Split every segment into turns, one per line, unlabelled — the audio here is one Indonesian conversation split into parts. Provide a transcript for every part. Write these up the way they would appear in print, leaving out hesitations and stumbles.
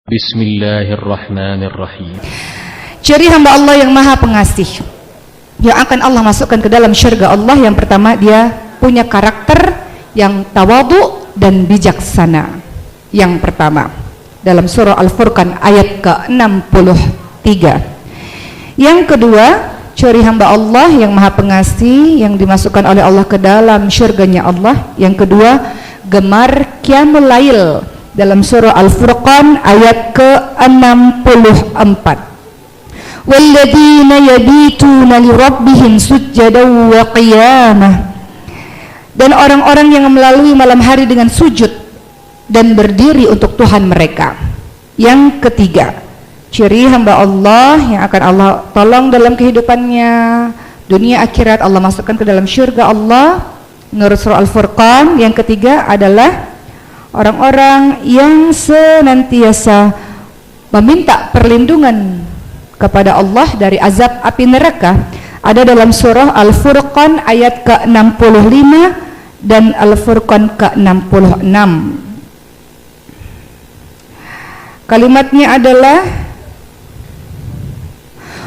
Bismillahirrahmanirrahim.
Ciri hamba Allah yang maha pengasih yang akan Allah masukkan ke dalam syurga Allah, yang pertama, dia punya karakter yang tawadu dan bijaksana. Yang pertama, dalam surah Al-Furqan ayat ke-63. Yang kedua, ciri hamba Allah yang maha pengasih yang dimasukkan oleh Allah ke dalam syurganya Allah, yang kedua, gemar qiyamul lail, dalam surah Al-Furqan ayat ke-64. Walladzina yabituna lirabbihim sujjadan wa qiyamah. Dan orang-orang yang melalui malam hari dengan sujud dan berdiri untuk Tuhan mereka. Yang ketiga, ciri hamba Allah yang akan Allah tolong dalam kehidupannya dunia akhirat, Allah masukkan ke dalam syurga Allah menurut surah Al-Furqan. Yang ketiga adalah orang-orang yang senantiasa meminta perlindungan kepada Allah dari azab api neraka. Ada dalam surah Al-Furqan ayat ke-65 dan Al-Furqan ke-66. Kalimatnya adalah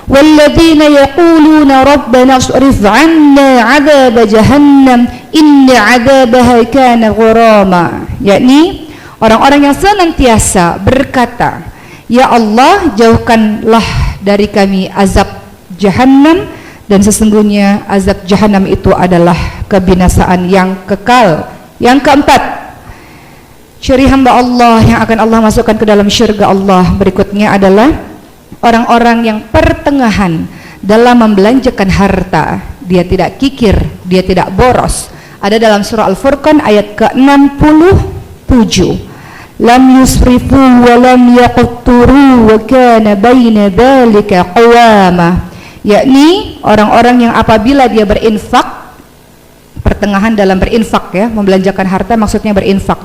walladzina yaquluna rabbana asrif 'anna 'adzab jahannam inna 'adzabaha kana ghurama, yakni orang-orang yang senantiasa berkata, ya Allah, jauhkanlah dari kami azab jahannam, dan sesungguhnya azab jahannam itu adalah kebinasaan yang kekal. Yang keempat, ciri hamba Allah yang akan Allah masukkan ke dalam syurga Allah berikutnya adalah orang-orang yang pertengahan dalam membelanjakan harta. Dia tidak kikir, dia tidak boros. Ada dalam surah Al-Furqan ayat ke-67. Lam yusrifu wa lam yaqturu wa kana baina dzalika qawama, yakni orang-orang yang apabila dia berinfak, pertengahan dalam berinfak, ya, membelanjakan harta maksudnya berinfak.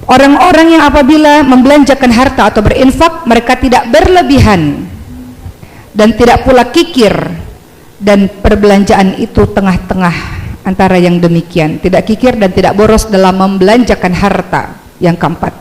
Orang-orang yang apabila membelanjakan harta atau berinfak, mereka tidak berlebihan dan tidak pula kikir, dan perbelanjaan itu tengah-tengah antara yang demikian, tidak kikir dan tidak boros dalam membelanjakan harta. Yang keempat.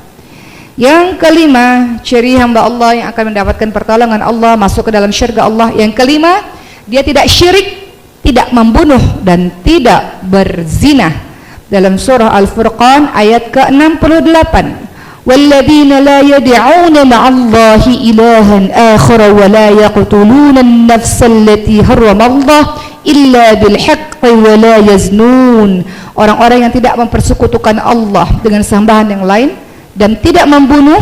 Yang kelima, ciri hamba Allah yang akan mendapatkan pertolongan Allah masuk ke dalam syurga Allah. Yang kelima, dia tidak syirik, tidak membunuh, dan tidak berzina. Dalam surah Al-Furqan ayat ke-68. Walladzina la yad'una ma'allahi ilahan akhara wa la yaqtuluna an-nafsa allati harrama Allah illa bil haqqi wa la yaznun. Orang-orang yang tidak mempersekutukan Allah dengan sembahan yang lain dan tidak membunuh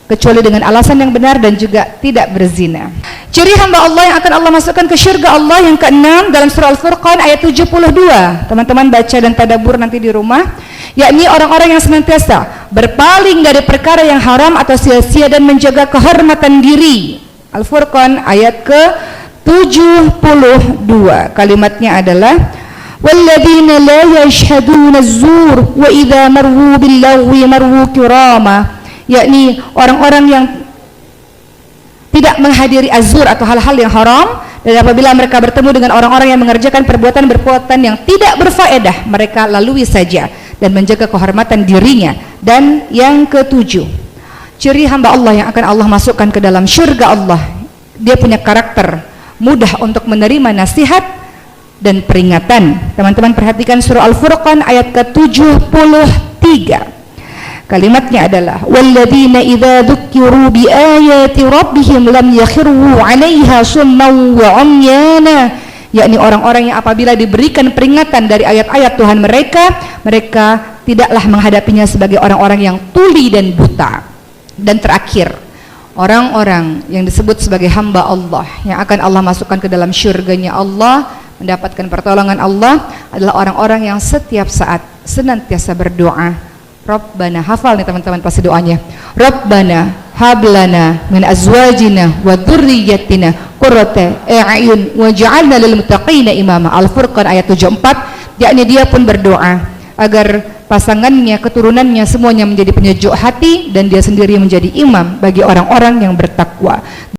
kecuali dengan alasan yang benar, dan juga tidak berzina. Ciri hamba Allah yang akan Allah masukkan ke syurga Allah yang keenam dalam surah Al-Furqan ayat 72. Teman-teman baca dan tadabbur nanti di rumah, yakni orang-orang yang senantiasa berpaling dari perkara yang haram atau sia-sia dan menjaga kehormatan diri. Al-Furqan ayat ke-72. Kalimatnya adalah walladzina la yashhaduna az-zur wa idza marru bil-lagwi marru kirama, yakni orang-orang yang tidak menghadiri azur atau hal-hal yang haram, dan apabila mereka bertemu dengan orang-orang yang mengerjakan perbuatan-perbuatan yang tidak berfaedah, mereka lalui saja dan menjaga kehormatan dirinya. Dan yang ketujuh, ciri hamba Allah yang akan Allah masukkan ke dalam syurga Allah, dia punya karakter mudah untuk menerima nasihat dan peringatan. Teman-teman perhatikan surah Al-Furqan ayat ke-73. Kalimatnya adalah walladzina idza dzukiru bi ayati rabbihim lam yakhiru 'alaiha summan wa 'umyana, yakni orang-orang yang apabila diberikan peringatan dari ayat-ayat Tuhan mereka, mereka tidaklah menghadapinya sebagai orang-orang yang tuli dan buta. Dan terakhir, orang-orang yang disebut sebagai hamba Allah yang akan Allah masukkan ke dalam syurganya Allah, mendapatkan pertolongan Allah, adalah orang-orang yang setiap saat senantiasa berdoa. Rabbana, hafal nih teman-teman pasti doanya, Rabbana hablana min azwajina wa dzurriyyatina qurrata a'yun waj'alna lil muttaqina imama. Al-Furqan ayat 74, yakni dia pun berdoa agar pasangannya, keturunannya semuanya menjadi penyejuk hati, dan dia sendiri menjadi imam bagi orang-orang yang bertakwa.